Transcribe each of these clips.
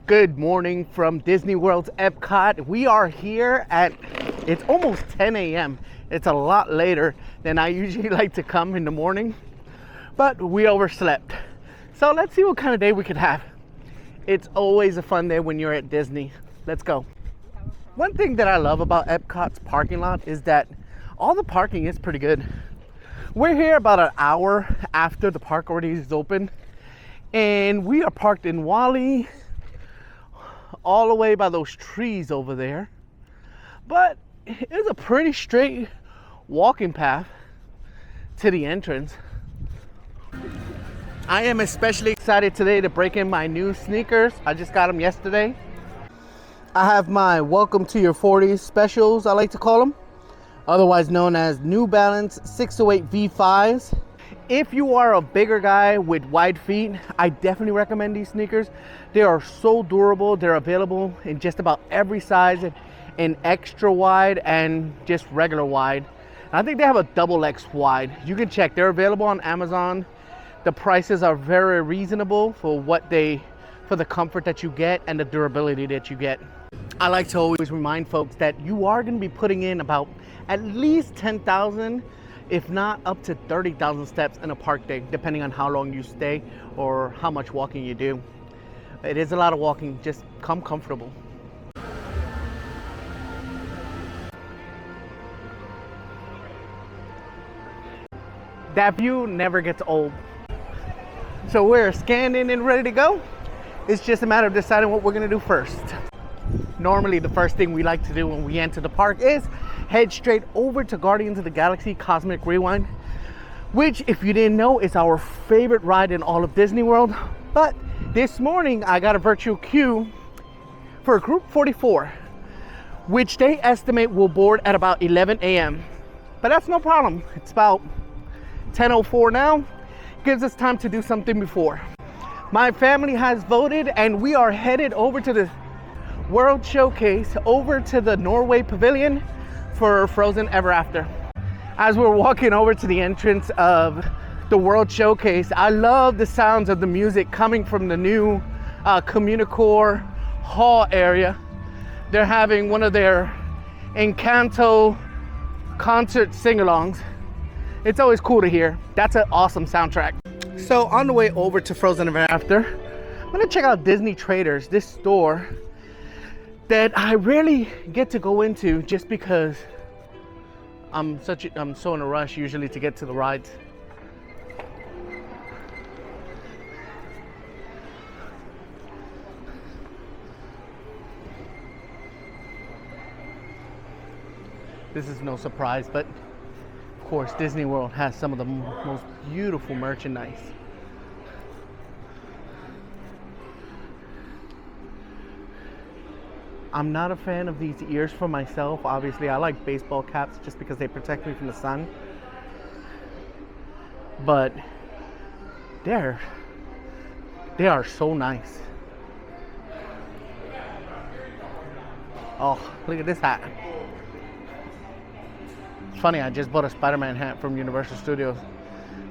Good morning from Disney World's Epcot. We are here at, it's almost 10 a.m. It's a lot later than I usually like to come in the morning, but we overslept. So let's see what kind of day we could have. It's always a fun day when you're at Disney. Let's go. One thing that I love about Epcot's parking lot is that all the parking is pretty good. We're here about an hour after the park already is open, and we are parked in Wally, all the way by those trees over there. But it's a pretty straight walking path to the entrance. I am especially excited today to break in my new sneakers. I just got them yesterday. I have my Welcome to Your 40s specials, I like to call them, otherwise known as New Balance 608 V5s. If you are a bigger guy with wide feet, I definitely recommend these sneakers. They are so durable. They're available in just about every size, in extra wide and just regular wide. I think they have a double X wide. You can check. They're available on Amazon. The prices are very reasonable for the comfort that you get and the durability that you get. I like to always remind folks that you are going to be putting in about at least 10,000, if not up to 30,000 steps in a park day, depending on how long you stay or how much walking you do. It is a lot of walking. Just come comfortable. That view never gets old. So we're scanning and ready to go. It's just a matter of deciding what we're gonna do first. Normally the first thing we like to do when we enter the park is head straight over to Guardians of the Galaxy Cosmic Rewind, which, if you didn't know, is our favorite ride in all of Disney World. But this morning I got a virtual queue for group 44, which they estimate will board at about 11 a.m. But that's no problem. It's about 10:04 now. Gives us time to do something before. My family has voted and we are headed over to the World Showcase, over to the Norway Pavilion for Frozen Ever After. As we're walking over to the entrance of the World Showcase, I love the sounds of the music coming from the new Communicore Hall area. They're having one of their Encanto concert sing-alongs. It's always cool to hear. That's an awesome soundtrack. So on the way over to Frozen Ever After, I'm gonna check out Disney Traders, this store that I rarely get to go into just because I'm so in a rush usually to get to the rides. This is no surprise, but of course Disney World has some of the most beautiful merchandise. I'm not a fan of these ears for myself. Obviously, I like baseball caps just because they protect me from the sun. But they are so nice. Oh, look at this hat. It's funny, I just bought a Spider-Man hat from Universal Studios.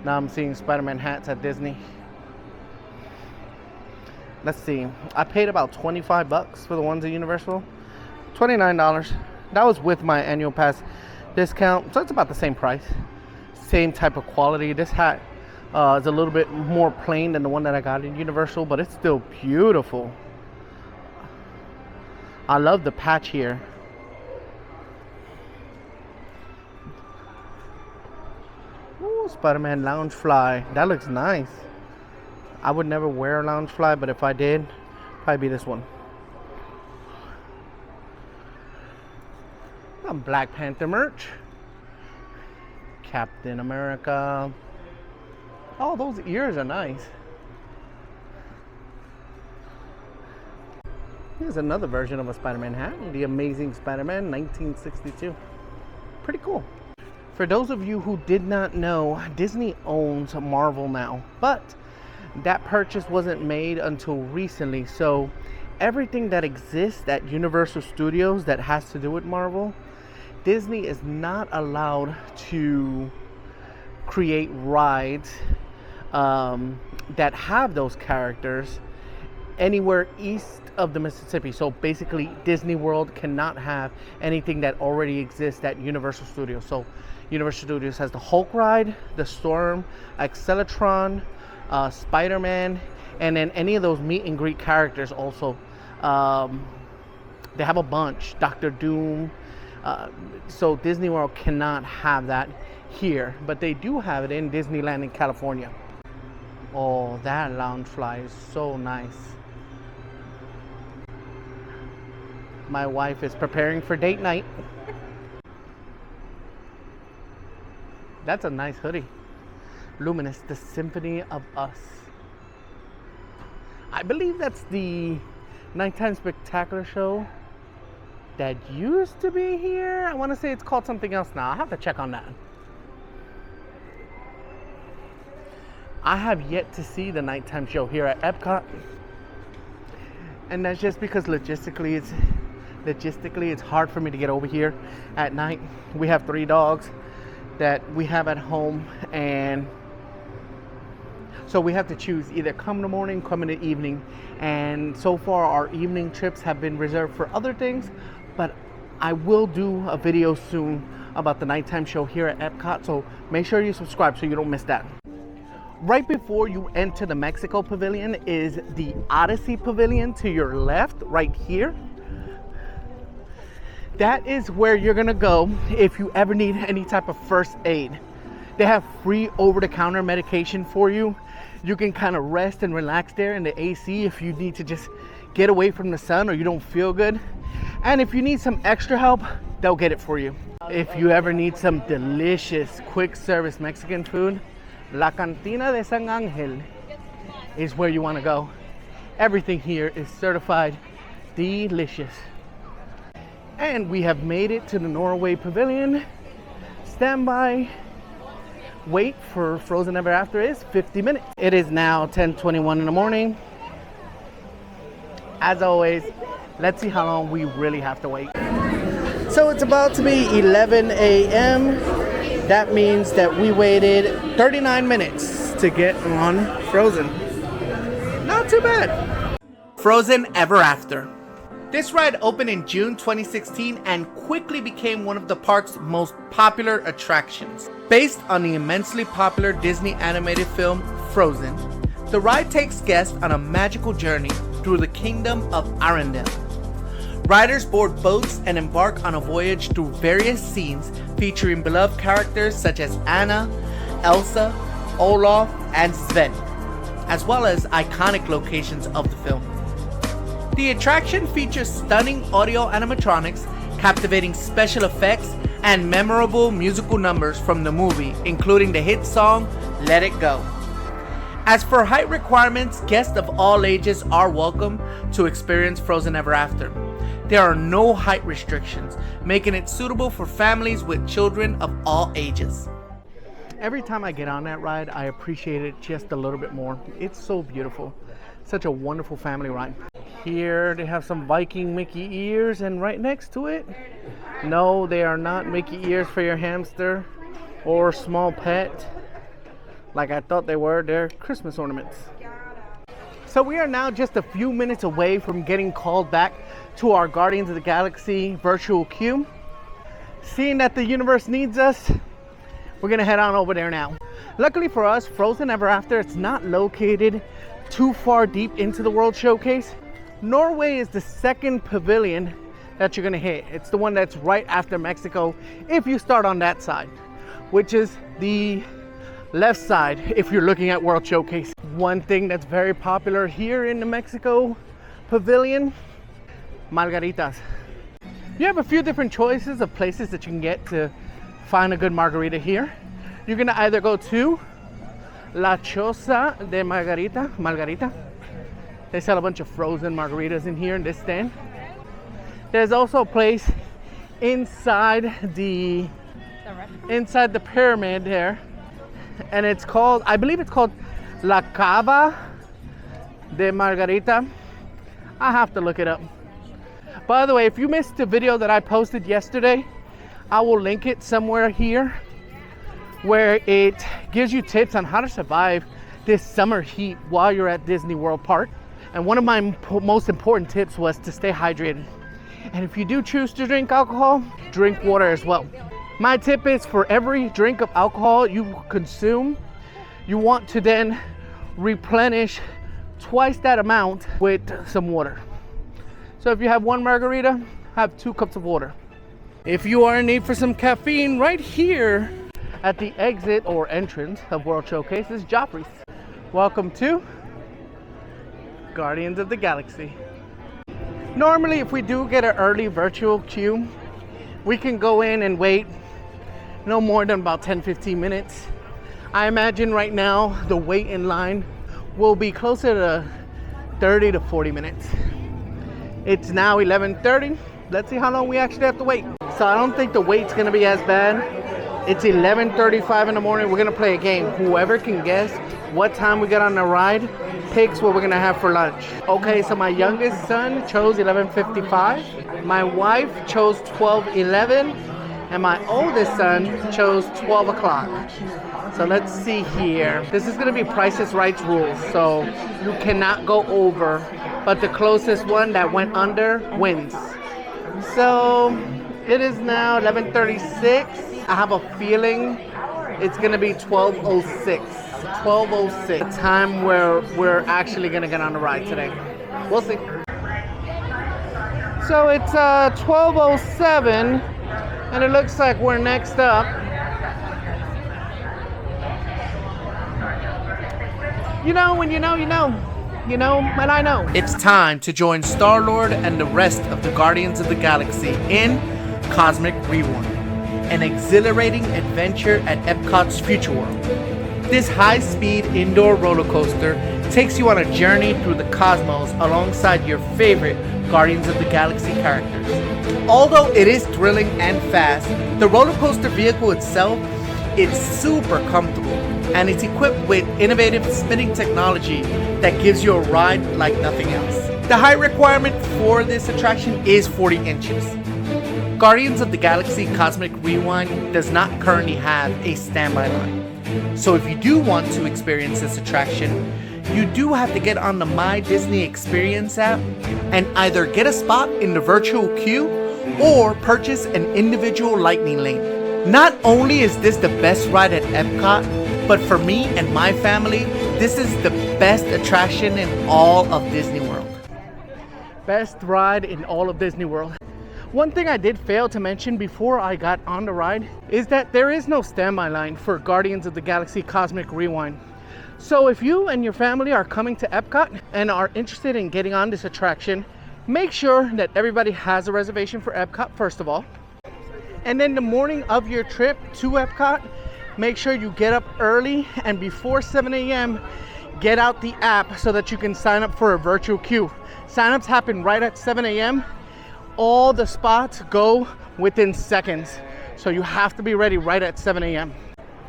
Now I'm seeing Spider-Man hats at Disney. Let's see, I paid about 25 bucks for the ones at Universal. $29. That was with my annual pass discount, so it's about the same price. Same type of quality. This hat is a little bit more plain than the one that I got at Universal, but it's still beautiful. I love the patch here. Ooh, Spider-Man Loungefly. That looks nice. I would never wear a Loungefly, but if I did, probably be this one. Some Black Panther merch. Captain America. Oh, those ears are nice. Here's another version of a Spider-Man hat. The Amazing Spider-Man 1962. Pretty cool. For those of you who did not know, Disney owns Marvel now, but that purchase wasn't made until recently. So everything that exists at Universal Studios that has to do with Marvel, Disney is not allowed to create rides that have those characters anywhere east of the Mississippi. So basically Disney World cannot have anything that already exists at Universal Studios. So Universal Studios has the Hulk ride, the Storm, Accelatron, Spider-Man, and then any of those meet and greet characters also. They have a bunch, Doctor Doom. So Disney World cannot have that here, but they do have it in Disneyland in California. Oh, that Loungefly is so nice. My wife is preparing for date night. That's a nice hoodie. Luminous, the Symphony of Us. I believe that's the Nighttime Spectacular show that used to be here. I want to say it's called something else now. I have to check on that. I have yet to see the nighttime show here at Epcot. And that's just because logistically it's hard for me to get over here at night. We have 3 dogs that we have at home, and so we have to choose either come in the morning, come in the evening. And so far our evening trips have been reserved for other things, but I will do a video soon about the nighttime show here at Epcot, so make sure you subscribe so you don't miss that. Right before you enter the Mexico Pavilion is the Odyssey Pavilion to your left, right here. That is where you're gonna go if you ever need any type of first aid. They have free over-the-counter medication for you. You can kind of rest and relax there in the AC if you need to just get away from the sun or you don't feel good. And if you need some extra help, they'll get it for you. If you ever need some delicious quick service Mexican food, La Cantina de San Angel is where you want to go. Everything here is certified delicious. And we have made it to the Norway Pavilion. Stand by. Wait for Frozen Ever After is 50 minutes. It is now 10:21 in the morning. As always, let's see how long we really have to wait. So it's about to be 11 a.m. That means that we waited 39 minutes to get on Frozen. Not too bad. Frozen Ever After. This ride opened in June 2016 and quickly became one of the park's most popular attractions. Based on the immensely popular Disney animated film Frozen, the ride takes guests on a magical journey through the kingdom of Arendelle. Riders board boats and embark on a voyage through various scenes featuring beloved characters such as Anna, Elsa, Olaf, and Sven, as well as iconic locations of the film. The attraction features stunning audio animatronics, captivating special effects, and memorable musical numbers from the movie, including the hit song Let It Go. As for height requirements, guests of all ages are welcome to experience Frozen Ever After. There are no height restrictions, making it suitable for families with children of all ages. Every time I get on that ride, I appreciate it just a little bit more. It's so beautiful. Such a wonderful family ride. Here they have some Viking Mickey ears, and right next to it, no, they are not Mickey ears for your hamster or small pet like I thought they were. They're Christmas ornaments. So we are now just a few minutes away from getting called back to our Guardians of the Galaxy virtual queue. Seeing that the universe needs us, we're gonna head on over there now. Luckily for us, Frozen Ever After, it's not located too far deep into the World Showcase. Norway is the second pavilion that you're gonna hit. It's the one that's right after Mexico if you start on that side, which is the left side if you're looking at World Showcase. One thing that's very popular here in the Mexico pavilion, margaritas. You have a few different choices of places that you can get to find a good margarita here. You're gonna either go to La Choza de Margarita. They sell a bunch of frozen margaritas in here in this stand. There's also a place inside the pyramid there, and it's called, I believe it's called La Cava de Margarita. I have to look it up. By the way, if you missed the video that I posted yesterday, I will link it somewhere here where it gives you tips on how to survive this summer heat while you're at Disney World Park. And one of my most important tips was to stay hydrated. And if you do choose to drink alcohol, drink water as well. My tip is for every drink of alcohol you consume, you want to then replenish twice that amount with some water. So if you have 1 margarita, have 2 cups of water. If you are in need for some caffeine, right here at the exit or entrance of World Showcase is Joffrey's. Welcome to Guardians of the Galaxy. Normally, if we do get an early virtual queue, we can go in and wait no more than about 10-15 minutes. I imagine right now the wait in line will be closer to 30 to 40 minutes. It's now 11:30. Let's see how long we actually have to wait. So I don't think the wait's gonna be as bad. It's 11:35 in the morning. We're gonna play a game. Whoever can guess what time we get on the ride picks what we're gonna have for lunch. Okay, so my youngest son chose 11:55. My wife chose 12:11. And my oldest son chose 12 o'clock. So let's see here. This is gonna be Price is Right rules. So you cannot go over, but the closest one that went under wins. So it is now 11:36. I have a feeling it's gonna be 12:06. 12:06, the time where we're actually gonna get on the ride today. We'll see. So it's 12:07. And it looks like we're next up. You know, when you know, you know. You know, and I know. It's time to join Star-Lord and the rest of the Guardians of the Galaxy in Cosmic Rewind, an exhilarating adventure at Epcot's Future World. This high-speed indoor roller coaster takes you on a journey through the cosmos alongside your favorite Guardians of the Galaxy characters. Although it is thrilling and fast, the roller coaster vehicle itself is super comfortable and it's equipped with innovative spinning technology that gives you a ride like nothing else. The height requirement for this attraction is 40 inches. Guardians of the Galaxy Cosmic Rewind does not currently have a standby line. So if you do want to experience this attraction, you do have to get on the My Disney Experience app and either get a spot in the virtual queue or purchase an individual lightning lane. Not only is this the best ride at Epcot, but for me and my family, this is the best attraction in all of Disney World. Best ride in all of Disney World. One thing I did fail to mention before I got on the ride is that there is no standby line for Guardians of the Galaxy Cosmic Rewind. So if you and your family are coming to Epcot and are interested in getting on this attraction, make sure that everybody has a reservation for Epcot first of all. And then the morning of your trip to Epcot, make sure you get up early and before 7 a.m. get out the app so that you can sign up for a virtual queue. Sign-ups happen right at 7 a.m. All the spots go within seconds. So you have to be ready right at 7 a.m.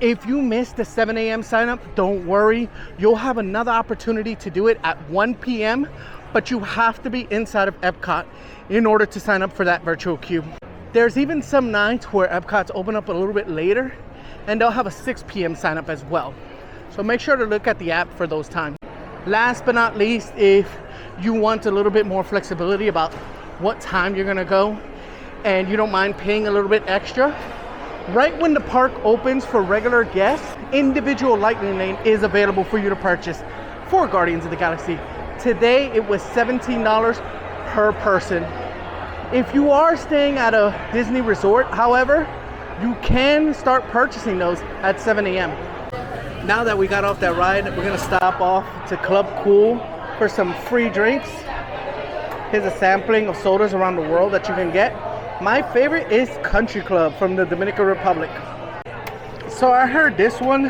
If you miss the 7 a.m. sign up, don't worry. You'll have another opportunity to do it at 1 p.m. But you have to be inside of Epcot in order to sign up for that virtual queue. There's even some nights where Epcot's open up a little bit later and they'll have a 6 p.m. sign up as well. So make sure to look at the app for those times. Last but not least, if you want a little bit more flexibility about what time you're gonna go and you don't mind paying a little bit extra, right when the park opens for regular guests, individual lightning lane is available for you to purchase for Guardians of the Galaxy. Today it was $17 per person. If you are staying at a Disney resort, however, you can start purchasing those at 7 a.m. Now that we got off that ride, we're gonna stop off to Club Cool for some free drinks. Here's a sampling of sodas around the world that you can get. My favorite is Country Club from the Dominican Republic. So I heard this one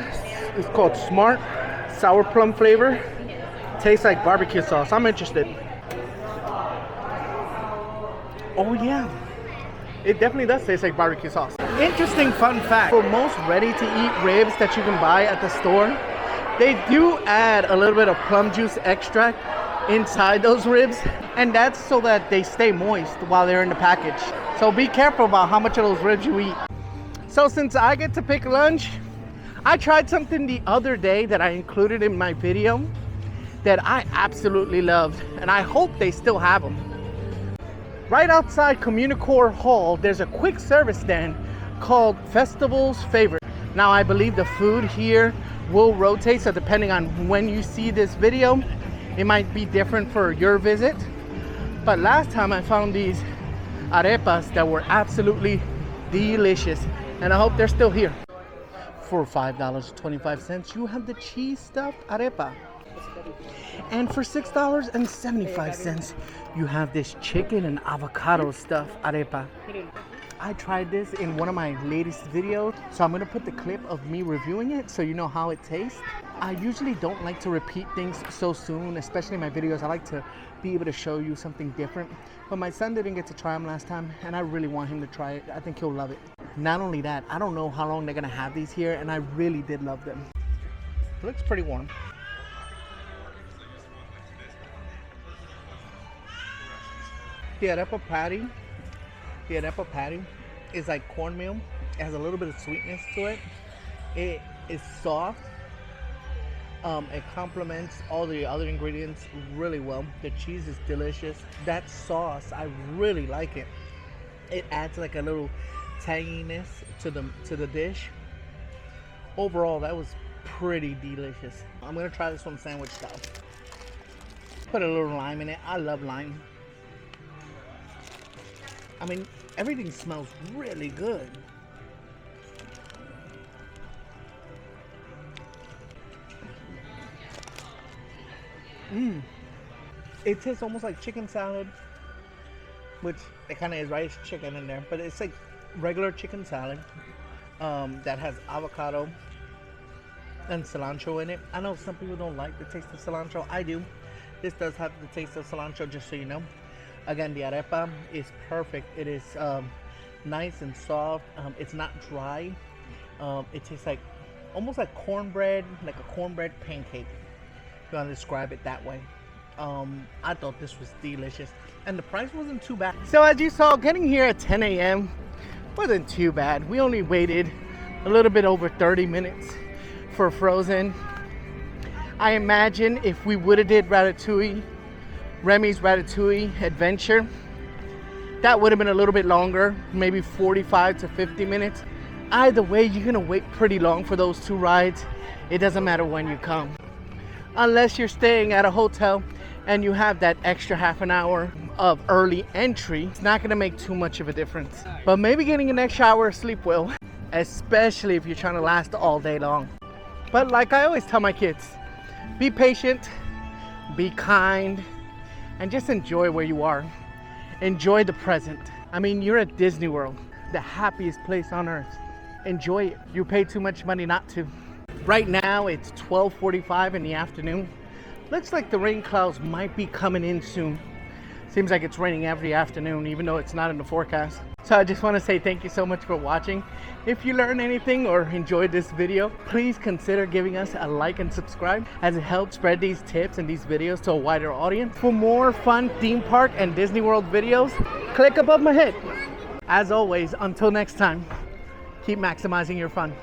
is called Smart, sour plum flavor. Tastes like barbecue sauce. I'm interested. Oh yeah, it definitely does taste like barbecue sauce. Interesting fun fact, for most ready-to-eat ribs that you can buy at the store, they do add a little bit of plum juice extract inside those ribs, and that's so that they stay moist while they're in the package. So be careful about how much of those ribs you eat. So since I get to pick lunch, I tried something the other day that I included in my video that I absolutely loved, and I hope they still have them. Right outside Communicore Hall, there's a quick service stand called Festival's Favorite. Now, I believe the food here will rotate, so depending on when you see this video, it might be different for your visit. But last time I found these arepas that were absolutely delicious, and I hope they're still here. For $5.25, you have the cheese stuffed arepa. And for $6.75, you have this chicken and avocado stuffed arepa. I tried this in one of my latest videos, so I'm gonna put the clip of me reviewing it so you know how it tastes. I usually don't like to repeat things so soon, especially in my videos. I like to be able to show you something different. But my son didn't get to try them last time, and I really want him to try it. I think he'll love it. Not only that, I don't know how long they're gonna have these here, and I really did love them. It looks pretty warm. The arepa patty is like cornmeal. It has a little bit of sweetness to it. It is soft. It complements all the other ingredients really well. The cheese is delicious. That sauce, I really like it. It adds like a little tanginess to the dish. Overall, that was pretty delicious. I'm gonna try this one sandwich style. Put a little lime in it. I love lime. I mean, everything smells really good. It tastes almost like chicken salad, which it kind of is, right? It's chicken in there, but it's like regular chicken salad that has avocado and cilantro in it. I know some people don't like the taste of cilantro. I do. This does have the taste of cilantro, just so you know. Again, the arepa is perfect. It is nice and soft. It's not dry. It tastes like almost like cornbread, like a cornbread pancake, if you want to describe it that way. I thought this was delicious, and the price wasn't too bad. So as you saw, getting here at 10 a.m. wasn't too bad. We only waited a little bit over 30 minutes for Frozen. I imagine if we would have did Remy's Ratatouille Adventure, that would have been a little bit longer, maybe 45 to 50 minutes. Either way, you're gonna wait pretty long for those two rides. It doesn't matter when you come. Unless you're staying at a hotel and you have that extra half an hour of early entry, it's not gonna make too much of a difference. But maybe getting an extra hour of sleep will, especially if you're trying to last all day long. But like I always tell my kids, be patient, be kind, and just enjoy where you are. Enjoy the present. I mean, you're at Disney World, the happiest place on earth. Enjoy it. You pay too much money not to. Right now, it's 12:45 in the afternoon. Looks like the rain clouds might be coming in soon. Seems like it's raining every afternoon, even though it's not in the forecast. So I just want to say thank you so much for watching. If you learned anything or enjoyed this video, please consider giving us a like and subscribe, as it helps spread these tips and these videos to a wider audience. For more fun theme park and Disney World videos, click above my head. As always, until next time, keep maximizing your fun.